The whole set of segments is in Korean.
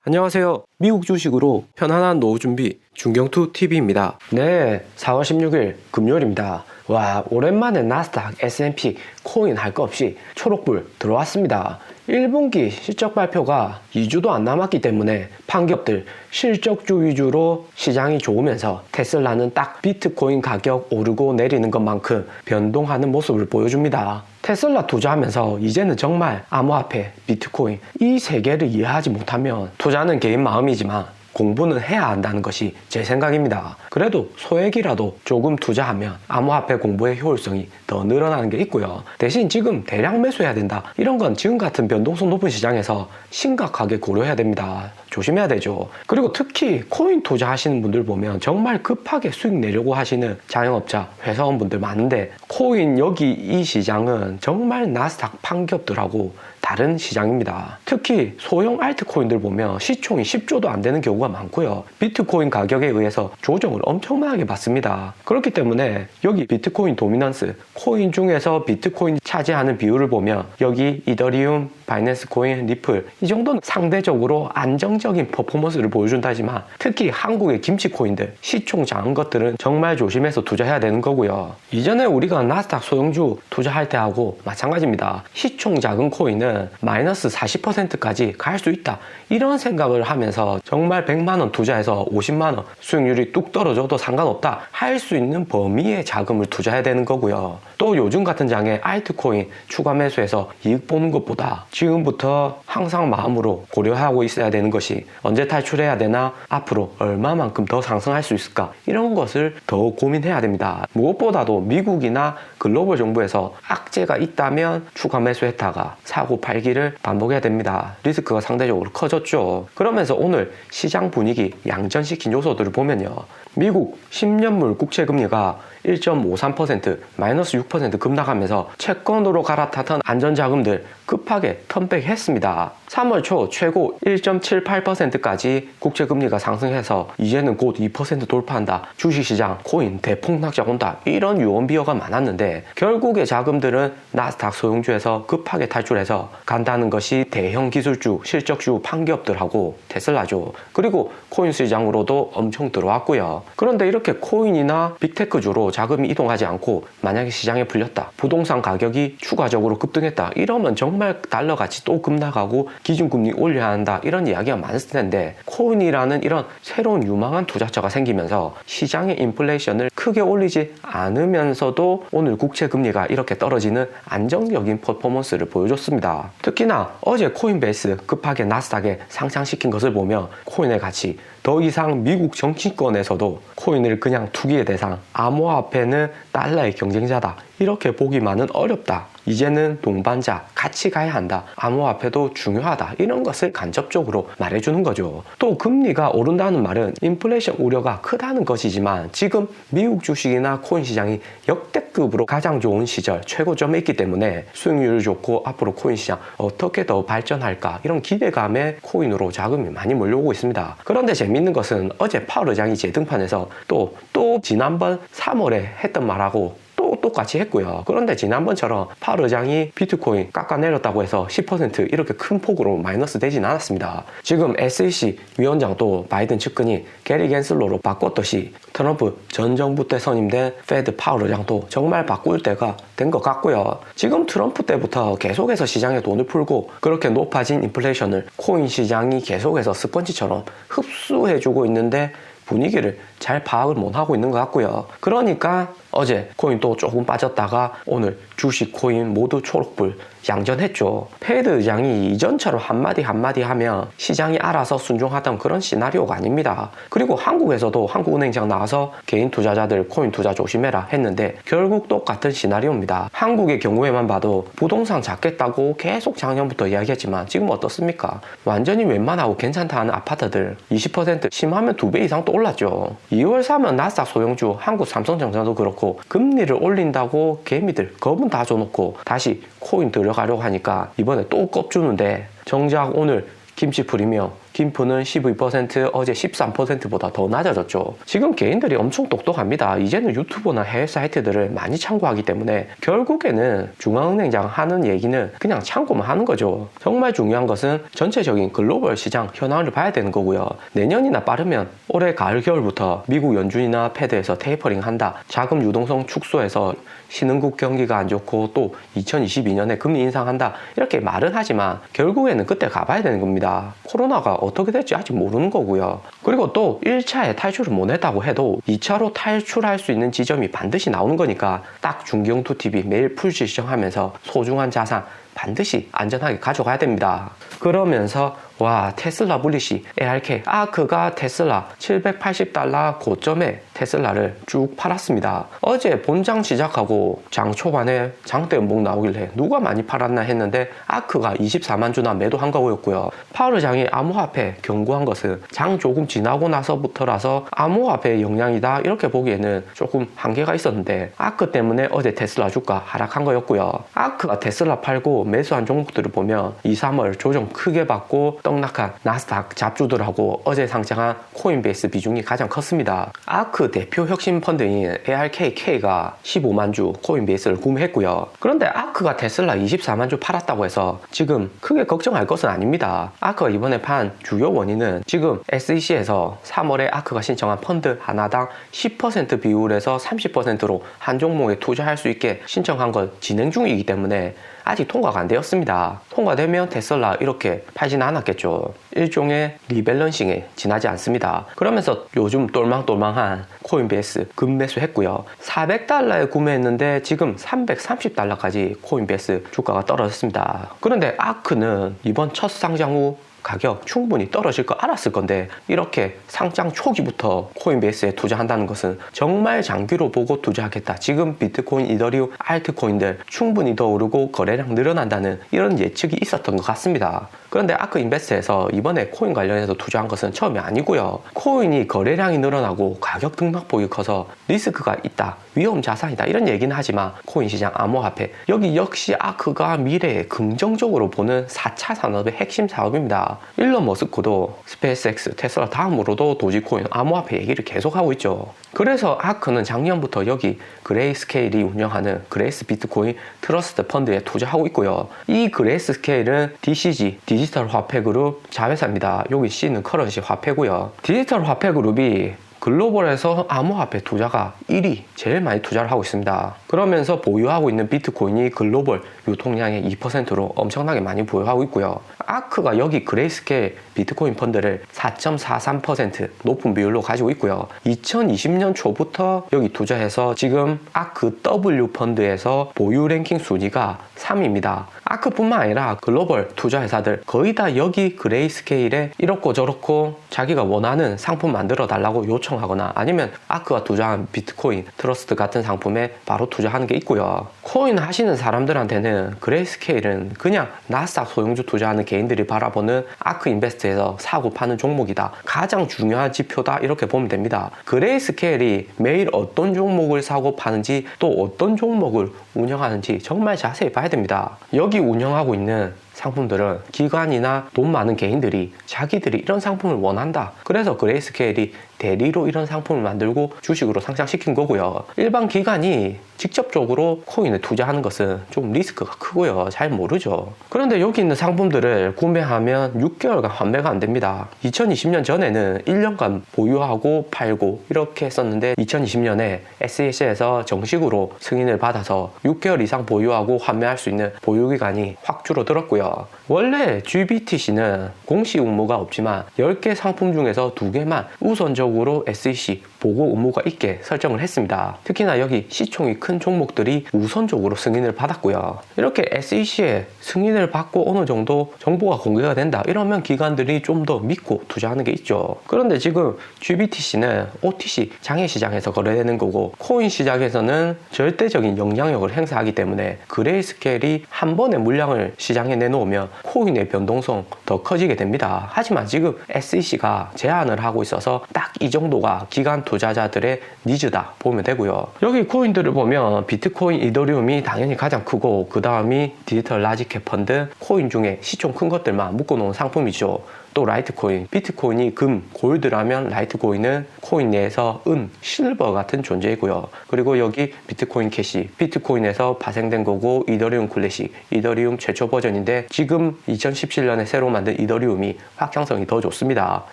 안녕하세요. 미국 주식으로 편안한 노후 준비 중경투 TV입니다. 네, 4월 16일 금요일입니다. 와, 오랜만에 나스닥, S&P, 코인 할 거 없이 초록불 들어왔습니다. 1분기 실적 발표가 2주도 안 남았기 때문에 판기업들 실적주 위주로 시장이 좋으면서 테슬라는 딱 비트코인 가격 오르고 내리는 것만큼 변동하는 모습을 보여줍니다. 테슬라 투자하면서 이제는 정말 암호화폐, 비트코인 이 세 개를 이해하지 못하면 투자는 개인 마음이지만 공부는 해야 한다는 것이 제 생각입니다. 그래도 소액이라도 조금 투자하면 암호화폐 공부의 효율성이 더 늘어나는 게 있고요. 대신 지금 대량 매수해야 된다. 이런 건 지금 같은 변동성 높은 시장에서 심각하게 고려해야 됩니다. 조심해야 되죠. 그리고 특히 코인 투자하시는 분들 보면 정말 급하게 수익 내려고 하시는 자영업자, 회사원분들 많은데 코인 여기 이 시장은 정말 나스닥 판기업들하고 다른 시장입니다. 특히 소형 알트코인들 보면 시총이 10조도 안 되는 경우가 많고요. 비트코인 가격에 의해서 조정을 엄청나게 받습니다. 그렇기 때문에 여기 비트코인 도미넌스, 코인 중에서 비트코인 차지하는 비율을 보면 여기 이더리움, 바이낸스 코인, 리플 이 정도는 상대적으로 안정적인 퍼포먼스를 보여준다지만 특히 한국의 김치코인들, 시총 작은 것들은 정말 조심해서 투자해야 되는 거고요. 이전에 우리가 나스닥 소형주 투자할 때하고 마찬가지입니다. 시총 작은 코인은 마이너스 40%까지 갈 수 있다. 이런 생각을 하면서 정말 100만원 투자해서 50만원 수익률이 뚝 떨어져도 상관없다. 할 수 있는 범위의 자금을 투자해야 되는 거고요. 또 요즘 같은 장에 알트코인 추가 매수해서 이익 보는 것보다 지금부터 항상 마음으로 고려하고 있어야 되는 것이 언제 탈출해야 되나, 앞으로 얼마만큼 더 상승할 수 있을까, 이런 것을 더 고민해야 됩니다. 무엇보다도 미국이나 글로벌 정부에서 악재가 있다면 추가 매수했다가 사고 팔기를 반복해야 됩니다. 리스크가 상대적으로 커졌죠. 그러면서 오늘 시장 분위기 양전시킨 요소들을 보면요, 미국 10년물 국채금리가 1.53%, 마이너스 6% 급락하면서 채권으로 갈아탔던 안전자금들 급하게 턴백했습니다. 3월 초 최고 1.78%까지 국채금리가 상승해서 이제는 곧 2% 돌파한다. 주식시장, 코인 대폭락작 온다. 이런 유언비어가 많았는데 결국에 자금들은 나스닥 소형주에서 급하게 탈출해서 간다는 것이 대형 기술주, 실적주 판기업들하고 테슬라죠. 그리고 코인 시장으로도 엄청 들어왔고요. 그런데 이렇게 코인이나 빅테크주로 자금이 이동하지 않고 만약에 시장에 풀렸다, 부동산 가격이 추가적으로 급등했다, 이러면 정말 달러가치 또 급락하고 기준금리 올려야 한다, 이런 이야기가 많았을 텐데 코인이라는 이런 새로운 유망한 투자처가 생기면서 시장의 인플레이션을 크게 올리지 않으면서도 오늘 국채금리가 이렇게 떨어지는 안정적인 퍼포먼스를 보여줬습니다. 특히나 어제 코인베이스 급하게 나스닥에 상향시킨 것을 보면 코인의 가치, 더 이상 미국 정치권에서도 코인을 그냥 투기의 대상, 암호화폐는 달러의 경쟁자다, 이렇게 보기만은 어렵다. 이제는 동반자, 같이 가야 한다. 암호화폐도 중요하다. 이런 것을 간접적으로 말해주는 거죠. 또 금리가 오른다는 말은 인플레이션 우려가 크다는 것이지만 지금 미국 주식이나 코인 시장이 역대급으로 가장 좋은 시절, 최고점에 있기 때문에 수익률이 좋고 앞으로 코인 시장 어떻게 더 발전할까, 이런 기대감에 코인으로 자금이 많이 몰려오고 있습니다. 그런데 재밌는 것은 어제 파월 의장이 재등판에서 또 지난번 3월에 했던 말하고 똑같이 했고요. 그런데 지난번처럼 파월 의장이 비트코인 깎아내렸다고 해서 10% 이렇게 큰 폭으로 마이너스 되진 않았습니다. 지금 SEC 위원장도 바이든 측근이 게리 갠슬러로 바꿨듯이 트럼프 전 정부 때 선임된 페드 파월 의장도 정말 바꿀 때가 된 것 같고요. 지금 트럼프 때부터 계속해서 시장에 돈을 풀고 그렇게 높아진 인플레이션을 코인 시장이 계속해서 스펀지처럼 흡수해주고 있는데 분위기를 잘 파악을 못하고 있는 것 같고요. 그러니까 어제 코인 또 조금 빠졌다가 오늘 주식, 코인 모두 초록불 양전했죠. 페드 의장이 이전처럼 한마디 하면 시장이 알아서 순종하던 그런 시나리오가 아닙니다. 그리고 한국에서도 한국은행장 나와서 개인 투자자들 코인 투자 조심해라 했는데 결국 똑같은 시나리오입니다. 한국의 경우에만 봐도 부동산 잡겠다고 계속 작년부터 이야기했지만 지금 어떻습니까? 완전히 웬만하고 괜찮다 하는 아파트들 20% 심하면 2배 이상 또 올랐죠. 2월 사면 나스닥 소형주 한국 삼성전자도 그렇고 금리를 올린다고 개미들 겁은 다 줘놓고 다시 코인 들어가려고 하니까 이번에 또 겁주는데 정작 오늘 김치 프리미엄 김프는 12%, 어제 13%보다 더 낮아졌죠. 지금 개인들이 엄청 똑똑합니다. 이제는 유튜브나 해외 사이트들을 많이 참고하기 때문에 결국에는 중앙은행장 하는 얘기는 그냥 참고만 하는 거죠. 정말 중요한 것은 전체적인 글로벌 시장 현황을 봐야 되는 거고요. 내년이나 빠르면 올해 가을 겨울부터 미국 연준이나 패드에서 테이퍼링 한다. 자금 유동성 축소해서 신흥국 경기가 안 좋고 또 2022년에 금리 인상한다. 이렇게 말은 하지만 결국에는 그때 가봐야 되는 겁니다. 코로나가 어떻게 될지 아직 모르는 거고요. 그리고 또 1차에 탈출을 못 했다고 해도 2차로 탈출할 수 있는 지점이 반드시 나오는 거니까 딱 중경투 TV 매일 풀시 시청하면서 소중한 자산 반드시 안전하게 가져가야 됩니다. 그러면서 와 테슬라 불리시 ARK 아크가 테슬라 780달러 고점에 테슬라를 쭉 팔았습니다. 어제 본장 시작하고 장 초반에 장대 음봉 나오길래 누가 많이 팔았나 했는데 아크가 24만 주나 매도한 거였고요. 파월장이 암호화폐 경고한 것은 장 조금 지나고 나서부터라서 암호화폐의 영향이다 이렇게 보기에는 조금 한계가 있었는데 아크 때문에 어제 테슬라 주가 하락한 거였고요. 아크가 테슬라 팔고 매수한 종목들을 보면 2, 3월 조정 크게 받고 떡락한 나스닥 잡주들하고 어제 상장한 코인베이스 비중이 가장 컸습니다. 아크 대표 혁신 펀드인 ARKK가 15만 주 코인베이스를 구매했고요. 그런데 아크가 테슬라 24만 주 팔았다고 해서 지금 크게 걱정할 것은 아닙니다. 아크가 이번에 판 주요 원인은 지금 SEC에서 3월에 아크가 신청한 펀드 하나당 10% 비율에서 30%로 한 종목에 투자할 수 있게 신청한 것 진행 중이기 때문에 아직 통과가 안 되었습니다. 통과되면 테슬라 이렇게 팔지는 않았겠죠. 일종의 리밸런싱에 지나지 않습니다. 그러면서 요즘 똘망똘망한 코인베이스 급매수 했고요. 400달러에 구매했는데 지금 330달러까지 코인베이스 주가가 떨어졌습니다. 그런데 아크는 이번 첫 상장 후 가격 충분히 떨어질 거 알았을 건데 이렇게 상장 초기부터 코인베이스에 투자한다는 것은 정말 장기로 보고 투자하겠다. 지금 비트코인, 이더리움, 알트코인들 충분히 더 오르고 거래량 늘어난다는 이런 예측이 있었던 것 같습니다. 그런데 아크 인베스트에서 이번에 코인 관련해서 투자한 것은 처음이 아니고요. 코인이 거래량이 늘어나고 가격 등락폭이 커서 리스크가 있다, 위험 자산이다 이런 얘기는 하지만 코인 시장 암호화폐 여기 역시 아크가 미래에 긍정적으로 보는 4차 산업의 핵심 사업입니다. 일론 머스크도 스페이스X, 테슬라 다음으로도 도지코인, 암호화폐 얘기를 계속하고 있죠. 그래서 아크는 작년부터 여기 그레이스케일이 운영하는 그레이스 비트코인 트러스트 펀드에 투자하고 있고요. 이 그레이스케일은 DCG, 디지털 화폐 그룹 자회사입니다. 여기 C는 커런시 화폐고요. 디지털 화폐 그룹이 글로벌에서 암호화폐 투자가 1위 제일 많이 투자를 하고 있습니다. 그러면서 보유하고 있는 비트코인이 글로벌 유통량의 2%로 엄청나게 많이 보유하고 있고요. 아크가 여기 그레이스케일 비트코인 펀드를 4.43% 높은 비율로 가지고 있고요. 2020년 초부터 여기 투자해서 지금 아크 W 펀드에서 보유 랭킹 순위가 3위입니다. 아크뿐만 아니라 글로벌 투자 회사들 거의 다 여기 그레이스케일에 이렇고 저렇고 자기가 원하는 상품 만들어 달라고 요청하거나 아니면 아크가 투자한 비트코인, 트러스트 같은 상품에 바로 투자하는 게 있고요. 코인 하시는 사람들한테는 그레이스케일은 그냥 나스닥 소형주 투자하는 개인들이 바라보는 아크 인베스트에서 사고 파는 종목이다. 가장 중요한 지표다 이렇게 보면 됩니다. 그레이스케일이 매일 어떤 종목을 사고 파는지 또 어떤 종목을 운영하는지 정말 자세히 봐야 됩니다. 여기 운영하고 있는 상품들은 기관이나 돈 많은 개인들이 자기들이 이런 상품을 원한다. 그래서 그레이스케일이 대리로 이런 상품을 만들고 주식으로 상장시킨 거고요. 일반 기관이 직접적으로 코인에 투자하는 것은 좀 리스크가 크고요. 잘 모르죠. 그런데 여기 있는 상품들을 구매하면 6개월간 환매가 안 됩니다. 2020년 전에는 1년간 보유하고 팔고 이렇게 했었는데 2020년에 SEC에서 정식으로 승인을 받아서 6개월 이상 보유하고 환매할 수 있는 보유기간이 확 줄어들었고요. 원래 GBTC는 공시 의무가 없지만 10개 상품 중에서 2개만 우선적으로 SEC 보고 의무가 있게 설정을 했습니다. 특히나 여기 시총이 큰 종목들이 우선적으로 승인을 받았고요. 이렇게 SEC에 승인을 받고 어느 정도 정보가 공개가 된다 이러면 기관들이 좀 더 믿고 투자하는 게 있죠. 그런데 지금 GBTC는 OTC 장외시장에서 거래되는 거고 코인 시장에서는 절대적인 영향력을 행사하기 때문에 그레이스케일이 한 번에 물량을 시장에 내놓으면 코인의 변동성 더 커지게 됩니다. 하지만 지금 SEC가 제한을 하고 있어서 딱 이 정도가 기관 투자자들의 니즈다 보면 되고요. 여기 코인들을 보면 비트코인, 이더리움이 당연히 가장 크고 그 다음이 디지털 라지캡 펀드, 코인 중에 시총 큰 것들만 묶어놓은 상품이죠. 또 라이트코인, 비트코인이 금, 골드라면 라이트코인은 코인 내에서 은, 실버 같은 존재이고요. 그리고 여기 비트코인 캐시, 비트코인에서 파생된 거고 이더리움 클래식, 이더리움 최초 버전인데 지금 2017년에 새로 만든 이더리움이 확장성이 더 좋습니다.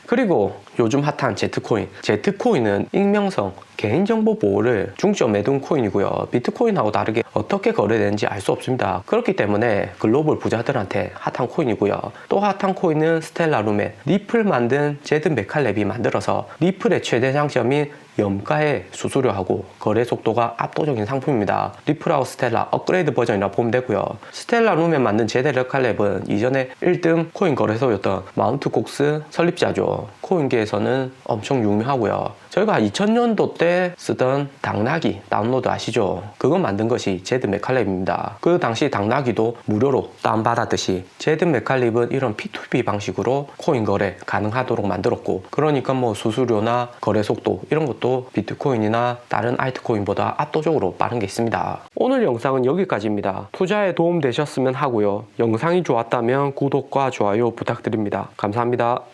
그리고 요즘 핫한 제트코인, 제트코인은 익명성, 개인정보 보호를 중점에 둔 코인이고요. 비트코인하고 다르게 어떻게 거래되는지 알 수 없습니다. 그렇기 때문에 글로벌 부자들한테 핫한 코인이고요. 또 핫한 코인은 스텔라룸의 리플 만든 제드 메칼랩이 만들어서 리플의 최대 장점인 염가의 수수료하고 거래 속도가 압도적인 상품입니다. 리플하고 스텔라 업그레이드 버전이라 보면 되고요. 스텔라 룸에 만든 제드 메칼랩은 이전에 1등 코인 거래소였던 마운트 곡스 설립자죠. 코인계에서는 엄청 유명하고요. 저희가 2000년도 때 쓰던 당나귀 다운로드 아시죠? 그거 만든 것이 제드 메칼랩입니다. 그 당시 당나귀도 무료로 다운받았듯이 제드 메칼랩은 이런 P2P 방식으로 코인 거래 가능하도록 만들었고, 그러니까 뭐 수수료나 거래 속도 이런 것도 비트코인이나 다른 알트코인보다 압도적으로 빠른 게 있습니다. 오늘 영상은 여기까지입니다. 투자에 도움 되셨으면 하고요. 영상이 좋았다면 구독과 좋아요 부탁드립니다. 감사합니다.